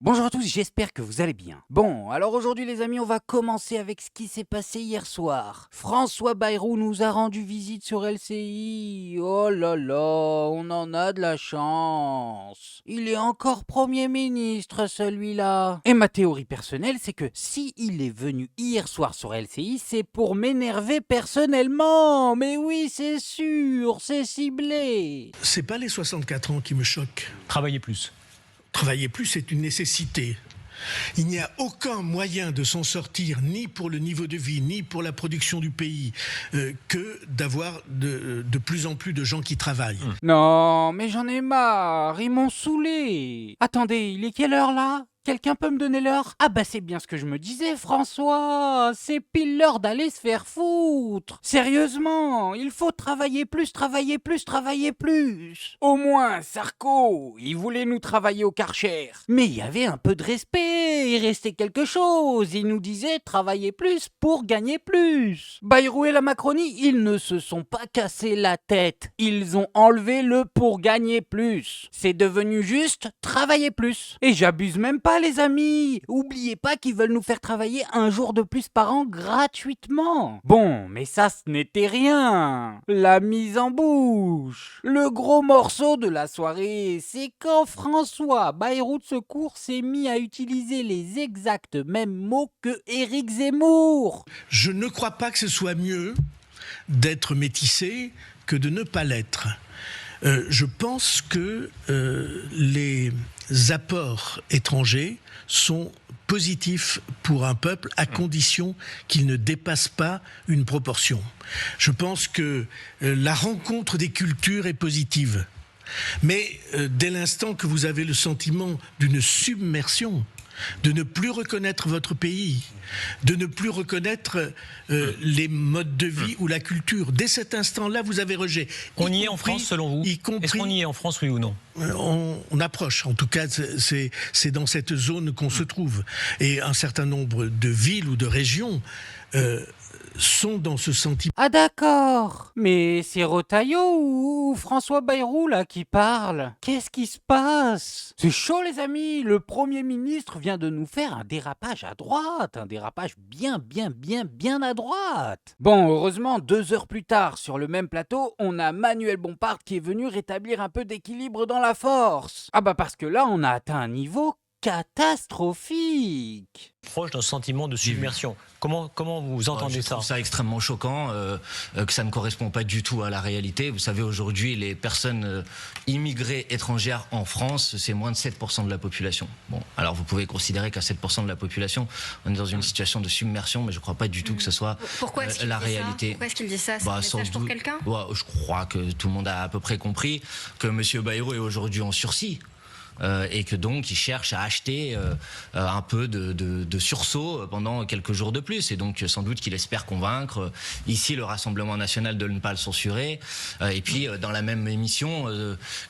Bonjour à tous, j'espère que vous allez bien. Bon, alors aujourd'hui les amis, on va commencer avec ce qui s'est passé hier soir. François Bayrou nous a rendu visite sur LCI. Oh là là, on en a de la chance. Il est encore Premier ministre celui-là. Et ma théorie personnelle, c'est que si il est venu hier soir sur LCI, c'est pour m'énerver personnellement. Mais oui, c'est sûr, c'est ciblé. C'est pas les 64 ans qui me choquent. Travailler plus. Travailler plus, c'est une nécessité. Il n'y a aucun moyen de s'en sortir, ni pour le niveau de vie, ni pour la production du pays, que d'avoir de plus en plus de gens qui travaillent. Non, mais j'en ai marre, ils m'ont saoulé. Attendez, il est quelle heure là ? Quelqu'un peut me donner l'heure ? Ah bah c'est bien ce que je me disais, François. C'est pile l'heure d'aller se faire foutre. Sérieusement, il faut travailler plus, travailler plus, travailler plus. Au moins, Sarko, il voulait nous travailler au Karcher. Mais il y avait un peu de respect, il restait quelque chose. Il nous disait travailler plus pour gagner plus. Bayrou et la Macronie, ils ne se sont pas cassés la tête. Ils ont enlevé le pour gagner plus. C'est devenu juste travailler plus. Et j'abuse même pas les amis. Oubliez pas qu'ils veulent nous faire travailler un jour de plus par an gratuitement. Bon, mais ça ce n'était rien. La mise en bouche. Le gros morceau de la soirée, c'est quand François Bayrou de Secours s'est mis à utiliser les exacts mêmes mots que Éric Zemmour. Je ne crois pas que ce soit mieux d'être métissé que de ne pas l'être. Je pense que les apports étrangers sont positifs pour un peuple à condition qu'ils ne dépassent pas une proportion. Je pense que la rencontre des cultures est positive. Mais dès l'instant que vous avez le sentiment d'une submersion, de ne plus reconnaître votre pays, de ne plus reconnaître les modes de vie ou la culture. Dès cet instant-là, vous avez rejet. On y est en France, selon vous ? Est-ce qu'on y est en France, oui ou non ? On approche. En tout cas, c'est dans cette zone qu'on se trouve. Et un certain nombre de villes ou de régions sont dans ce sentiment. Ah d'accord. Mais c'est Retailleau ou François Bayrou là qui parle. Qu'est-ce qui se passe ? C'est chaud les amis. Le Premier ministre vient de nous faire un dérapage à droite. Un dérapage bien à droite. Bon, heureusement, 2 heures plus tard, sur le même plateau, on a Manuel Bompard qui est venu rétablir un peu d'équilibre dans la force. Ah bah parce que là, on a atteint un niveau catastrophique. Proche d'un sentiment de submersion. Comment vous entendez Je ça ? trouve ça extrêmement choquant, que ça ne correspond pas du tout à la réalité. Vous savez, aujourd'hui, les personnes immigrées étrangères en France, c'est moins de 7% de la population. Bon, alors vous pouvez considérer qu'à 7% de la population, on est dans une situation de submersion, mais je ne crois pas du tout que ce soit Pourquoi est-ce qu'il la dit réalité. Ça Pourquoi est-ce qu'il dit ça ? C'est un message pour quelqu'un ? Je crois que tout le monde a à peu près compris que M. Bayrou est aujourd'hui en sursis. Et que donc il cherche à acheter un peu de sursaut pendant quelques jours de plus, et donc sans doute qu'il espère convaincre ici le Rassemblement national de ne pas le censurer, et puis dans la même émission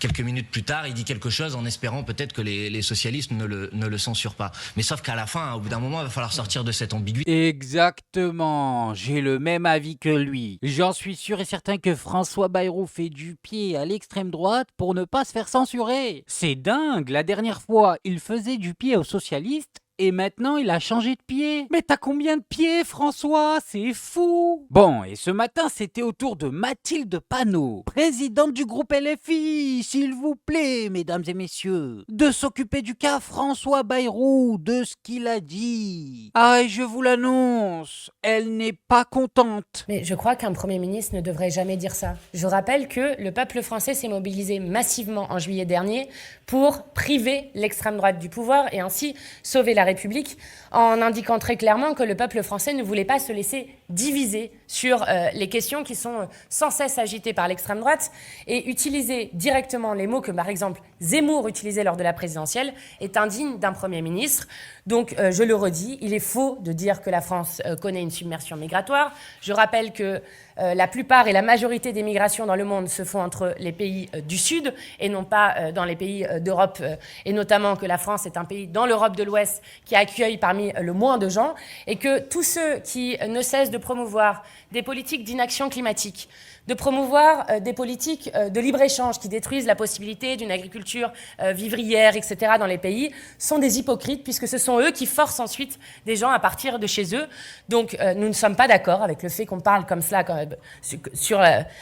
quelques minutes plus tard il dit quelque chose en espérant peut-être que les socialistes ne le censurent pas, mais sauf qu'à la fin, au bout d'un moment, il va falloir sortir de cette ambiguïté. Exactement, j'ai le même avis que lui. J'en suis sûr et certain que François Bayrou fait du pied à l'extrême droite pour ne pas se faire censurer. C'est dingue, la dernière fois, il faisait du pied aux socialistes et maintenant il a changé de pied. Mais t'as combien de pieds, François ? C'est fou. Bon, et ce matin, c'était au tour de Mathilde Panot, présidente du groupe LFI, s'il vous plaît, mesdames et messieurs, de s'occuper du cas François Bayrou, de ce qu'il a dit. Ah, et je vous l'annonce, elle n'est pas contente. Mais je crois qu'un Premier ministre ne devrait jamais dire ça. Je rappelle que le peuple français s'est mobilisé massivement en juillet dernier pour priver l'extrême droite du pouvoir et ainsi sauver la République, en indiquant très clairement que le peuple français ne voulait pas se laisser diviser sur les questions qui sont sans cesse agitées par l'extrême droite, et utiliser directement les mots que, par exemple, Zemmour utilisait lors de la présidentielle est indigne d'un Premier ministre. Donc, je le redis, il est faux de dire que la France connaît une submersion migratoire. Je rappelle que la plupart et la majorité des migrations dans le monde se font entre les pays du Sud et non pas dans les pays d'Europe, et notamment que la France est un pays dans l'Europe de l'Ouest qui accueille parmi le moins de gens, et que tous ceux qui ne cessent de de promouvoir des politiques d'inaction climatique, de promouvoir des politiques de libre-échange qui détruisent la possibilité d'une agriculture vivrière, etc. dans les pays, sont des hypocrites, puisque ce sont eux qui forcent ensuite des gens à partir de chez eux. Donc nous ne sommes pas d'accord avec le fait qu'on parle comme cela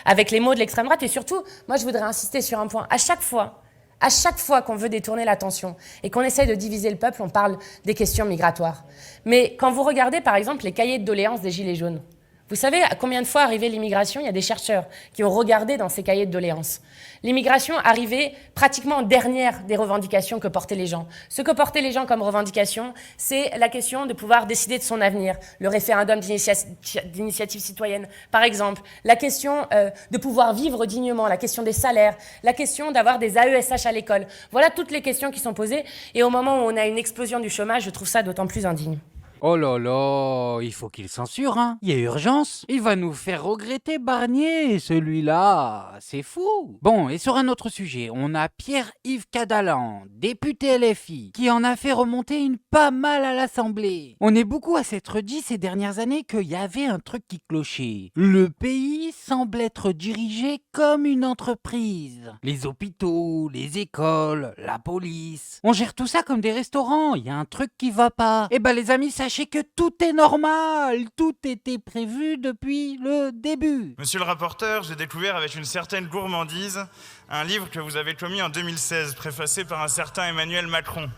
avec les mots de l'extrême droite. Et surtout, moi je voudrais insister sur un point. À chaque fois qu'on veut détourner l'attention et qu'on essaie de diviser le peuple, on parle des questions migratoires. Mais quand vous regardez par exemple les cahiers de doléances des Gilets jaunes, vous savez à combien de fois arrivait l'immigration? Il y a des chercheurs qui ont regardé dans ces cahiers de doléances. L'immigration arrivait pratiquement en dernière des revendications que portaient les gens. Ce que portaient les gens comme revendication, c'est la question de pouvoir décider de son avenir, le référendum d'initiative citoyenne, par exemple, la question de pouvoir vivre dignement, la question des salaires, la question d'avoir des AESH à l'école. Voilà toutes les questions qui sont posées. Et au moment où on a une explosion du chômage, je trouve ça d'autant plus indigne. Oh là là, il faut qu'il censure, hein. Il y a urgence. Il va nous faire regretter Barnier, celui-là. C'est fou. Bon, et sur un autre sujet, on a Pierre-Yves Cadalan, député LFI, qui en a fait remonter une pas mal à l'Assemblée. On est beaucoup à s'être dit ces dernières années qu'il y avait un truc qui clochait. Le pays semble être dirigé comme une entreprise. Les hôpitaux, les écoles, la police. On gère tout ça comme des restaurants. Il y a un truc qui va pas. Eh ben les amis, sachez que tout est normal, tout était prévu depuis le début. Monsieur le rapporteur, j'ai découvert avec une certaine gourmandise un livre que vous avez commis en 2016, préfacé par un certain Emmanuel Macron.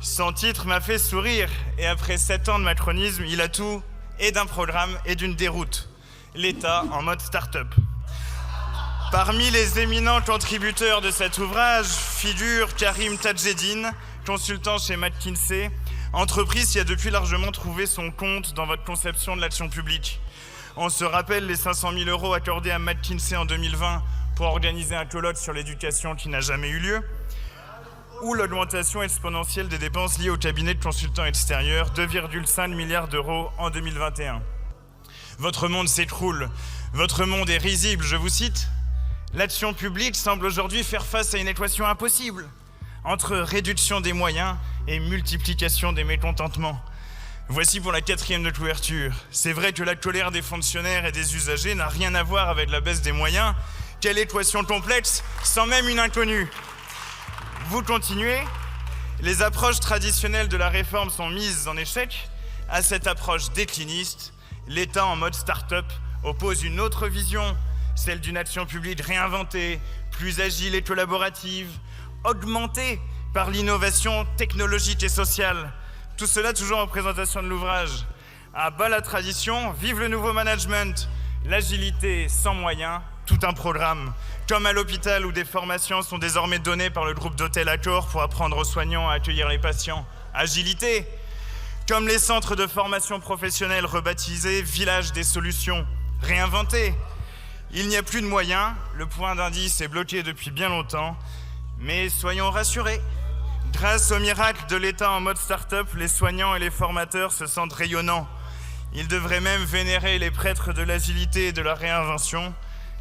Son titre m'a fait sourire, et après 7 ans de macronisme, il a tout, et d'un programme et d'une déroute. L'État en mode start-up. Parmi les éminents contributeurs de cet ouvrage figure Karim Tadjeddine, consultant chez McKinsey, entreprise qui a depuis largement trouvé son compte dans votre conception de l'action publique. On se rappelle les 500 000 € accordés à McKinsey en 2020 pour organiser un colloque sur l'éducation qui n'a jamais eu lieu, ou l'augmentation exponentielle des dépenses liées au cabinet de consultants extérieurs, 2,5 milliards d'euros en 2021. Votre monde s'écroule, votre monde est risible, je vous cite. L'action publique semble aujourd'hui faire face à une équation impossible entre réduction des moyens et multiplication des mécontentements. Voici pour la 4e de couverture. C'est vrai que la colère des fonctionnaires et des usagers n'a rien à voir avec la baisse des moyens. Quelle équation complexe, sans même une inconnue. Vous continuez. Les approches traditionnelles de la réforme sont mises en échec. À cette approche décliniste, l'État en mode start-up oppose une autre vision, celle d'une action publique réinventée, plus agile et collaborative, augmentée par l'innovation technologique et sociale. Tout cela toujours en présentation de l'ouvrage. À bas la tradition, vive le nouveau management, l'agilité sans moyens, tout un programme. Comme à l'hôpital où des formations sont désormais données par le groupe d'hôtel Accor pour apprendre aux soignants à accueillir les patients. Agilité. Comme les centres de formation professionnelle rebaptisés Village des solutions, réinventés. Il n'y a plus de moyens, le point d'indice est bloqué depuis bien longtemps. Mais soyons rassurés, grâce au miracle de l'État en mode start-up, les soignants et les formateurs se sentent rayonnants. Ils devraient même vénérer les prêtres de l'agilité et de la réinvention,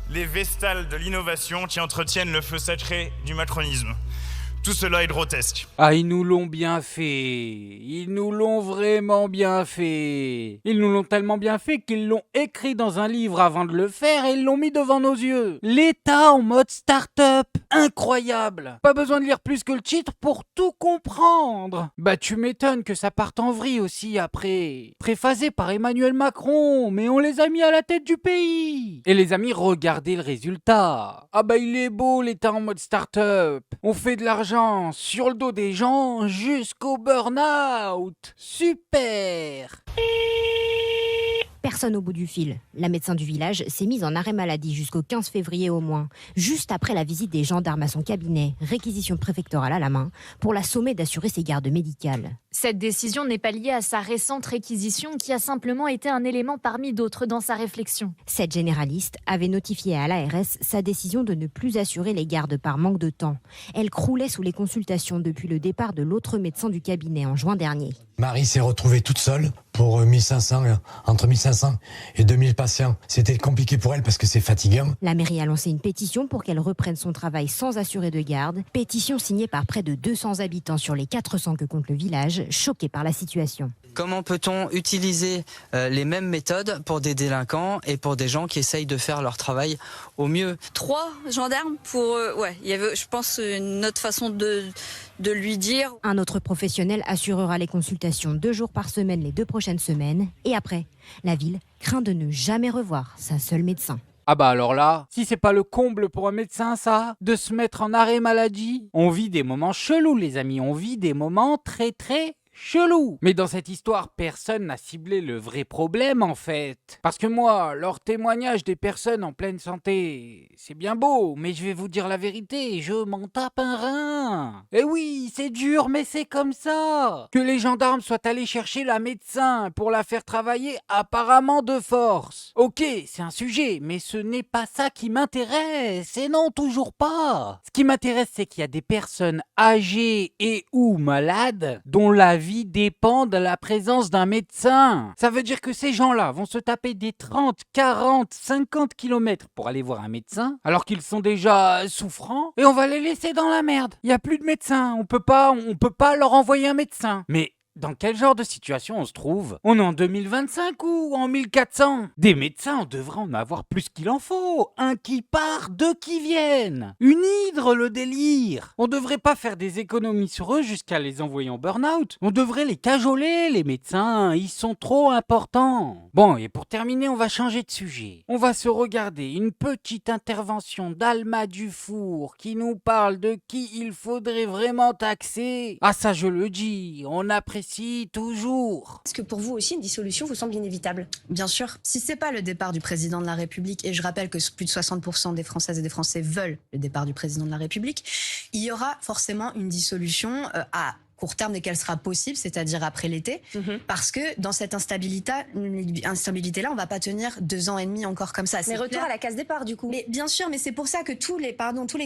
les vestales de l'innovation qui entretiennent le feu sacré du macronisme. Tout cela est grotesque. Ah, ils nous l'ont bien fait. Ils nous l'ont vraiment bien fait. Ils nous l'ont tellement bien fait qu'ils l'ont écrit dans un livre avant de le faire et ils l'ont mis devant nos yeux. L'État en mode start-up. Incroyable. Pas besoin de lire plus que le titre pour tout comprendre. Bah tu m'étonnes que ça parte en vrille aussi après. Préfacé par Emmanuel Macron, mais on les a mis à la tête du pays. Et les amis, regardez le résultat. Ah bah il est beau l'État en mode start-up. On fait de l'argent sur le dos des gens jusqu'au burn-out. Super. Personne au bout du fil. La médecin du village s'est mise en arrêt maladie jusqu'au 15 février au moins, juste après la visite des gendarmes à son cabinet, réquisition préfectorale à la main, pour la sommer d'assurer ses gardes médicales. Cette décision n'est pas liée à sa récente réquisition qui a simplement été un élément parmi d'autres dans sa réflexion. Cette généraliste avait notifié à l'ARS sa décision de ne plus assurer les gardes par manque de temps. Elle croulait sous les consultations depuis le départ de l'autre médecin du cabinet en juin dernier. Marie s'est retrouvée toute seule pour entre 1500 et 2000 patients. C'était compliqué pour elle parce que c'est fatigant. La mairie a lancé une pétition pour qu'elle reprenne son travail sans assurer de garde. Pétition signée par près de 200 habitants sur les 400 que compte le village. choqués par la situation. Comment peut-on utiliser les mêmes méthodes pour des délinquants et pour des gens qui essayent de faire leur travail au mieux? 3 gendarmes pour... il y avait, je pense, une autre façon de lui dire. Un autre professionnel assurera les consultations 2 jours par semaine les 2 prochaines semaines. Et après, la ville craint de ne jamais revoir sa seule médecin. Ah bah alors là, si c'est pas le comble pour un médecin ça, de se mettre en arrêt maladie, on vit des moments chelous les amis, on vit des moments très chelou. Mais dans cette histoire, personne n'a ciblé le vrai problème en fait. Parce que moi, leur témoignage des personnes en pleine santé, c'est bien beau, mais je vais vous dire la vérité, je m'en tape un rein. Et oui, c'est dur, mais c'est comme ça. Que les gendarmes soient allés chercher la médecin pour la faire travailler apparemment de force. Ok, c'est un sujet, mais ce n'est pas ça qui m'intéresse. Et non, toujours pas. Ce qui m'intéresse, c'est qu'il y a des personnes âgées et ou malades dont la vie dépend de la présence d'un médecin. Ça veut dire que ces gens-là vont se taper des 30, 40, 50 km pour aller voir un médecin, alors qu'ils sont déjà souffrants, et on va les laisser dans la merde. Il n'y a plus de médecin, on peut pas leur envoyer un médecin. Mais dans quel genre de situation on se trouve? On est en 2025 ou en 1400? Des médecins, on devrait en avoir plus qu'il en faut. Un qui part, 2 qui viennent. Une hydre, le délire. On devrait pas faire des économies sur eux jusqu'à les envoyer en burn-out. On devrait les cajoler, les médecins. Ils sont trop importants. Bon, et pour terminer, on va changer de sujet. On va se regarder une petite intervention d'Alma Dufour qui nous parle de qui il faudrait vraiment taxer. Ah ça, je le dis, on apprécie toujours. Est-ce que pour vous aussi, une dissolution vous semble inévitable? Bien sûr. Si c'est pas le départ du président de la République, et je rappelle que plus de 60% des Françaises et des Français veulent le départ du président de la République, il y aura forcément une dissolution à court terme dès qu'elle sera possible, c'est-à-dire après l'été, parce que dans cette instabilité-là, on va pas tenir 2 ans et demi encore comme ça. Mais retour à la case départ, du coup. Mais bien sûr, mais c'est pour ça que tous les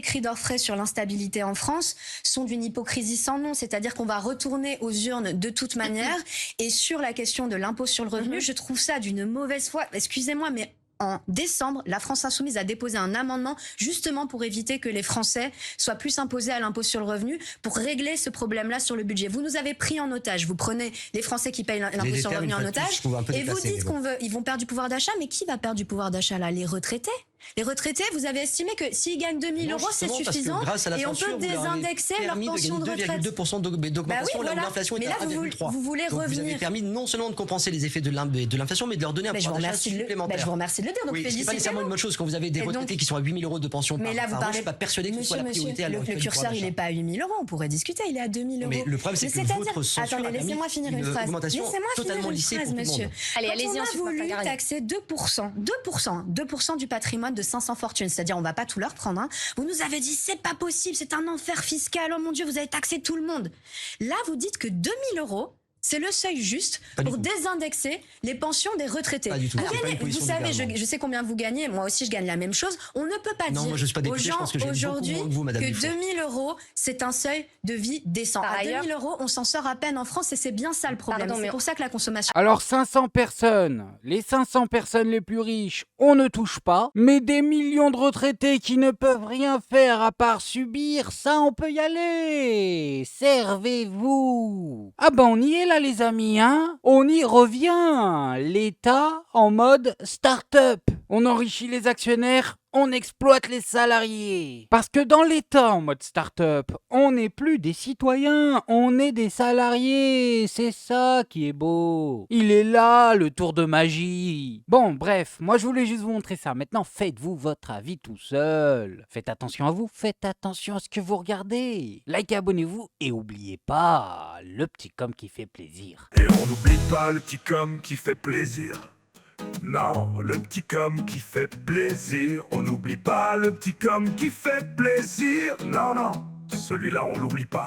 cris d'orfraie sur l'instabilité en France sont d'une hypocrisie sans nom, c'est-à-dire qu'on va retourner aux urnes de toute manière, et sur la question de l'impôt sur le revenu, je trouve ça d'une mauvaise foi. Excusez-moi, mais en décembre, la France Insoumise a déposé un amendement justement pour éviter que les Français soient plus imposés à l'impôt sur le revenu, pour régler ce problème-là sur le budget. Vous nous avez pris en otage. Vous prenez les Français qui payent l'impôt sur le revenu en otage et vous dites qu'ils vont perdre du pouvoir d'achat. Mais qui va perdre du pouvoir d'achat là? Les retraités. Les retraités, vous avez estimé que s'ils gagnent 2 000 euros, c'est suffisant et on peut désindexer leur pension de retraite. 2,2% d'augmentation là où l'inflation est à 1,3%. Vous voulez revenir. Vous avez permis non seulement de compenser les effets de l'inflation, mais de leur donner un pouvoir d'achat supplémentaire. Je vous remercie de le dire. Donc oui, c'est pas nécessairement une bonne chose quand vous avez des retraités qui sont à 8 000 euros de pension par an. Je ne suis pas persuadé que ce soit la priorité à l'heure actuelle. Le curseur, il n'est pas à 8 000 euros. On pourrait discuter. Il est à 2 000 euros. Mais le problème, c'est que votre censure a permis une augmentation totalement lissée pour tout le monde. Allez, allez-y. On a voulu taxer 2% du patrimoine de 500 fortunes. C'est-à-dire, on va pas tout leur prendre. Hein. Vous nous avez dit, c'est pas possible, c'est un enfer fiscal. Oh mon Dieu, vous avez taxé tout le monde. Là, vous dites que 2 000 euros, c'est le seuil juste pour désindexer les pensions des retraités. Pas du tout. Vous savez, je sais combien vous gagnez. Moi aussi, je gagne la même chose. On ne peut pas dire aux gens aujourd'hui que 2 000 euros, c'est un seuil de vie décent. À 2 000 euros, on s'en sort à peine en France et c'est bien ça le problème. C'est pour ça que la consommation... Alors 500 personnes, les 500 personnes les plus riches, on ne touche pas. Mais des millions de retraités qui ne peuvent rien faire à part subir, ça on peut y aller. Servez-vous. Ah ben on y est là les amis, hein. On y revient. L'État en mode start-up. On enrichit les actionnaires, on exploite les salariés. Parce que dans l'État en mode start-up, on n'est plus des citoyens, on est des salariés. C'est ça qui est beau. Il est là, le tour de magie. Bon, bref, moi je voulais juste vous montrer ça. Maintenant, faites-vous votre avis tout seul. Faites attention à vous, faites attention à ce que vous regardez. Likez, abonnez-vous et oubliez pas le petit com qui fait plaisir. Et on n'oublie pas le petit com qui fait plaisir. Non, le petit com qui fait plaisir. On n'oublie pas le petit com qui fait plaisir. Non, non, celui-là on l'oublie pas.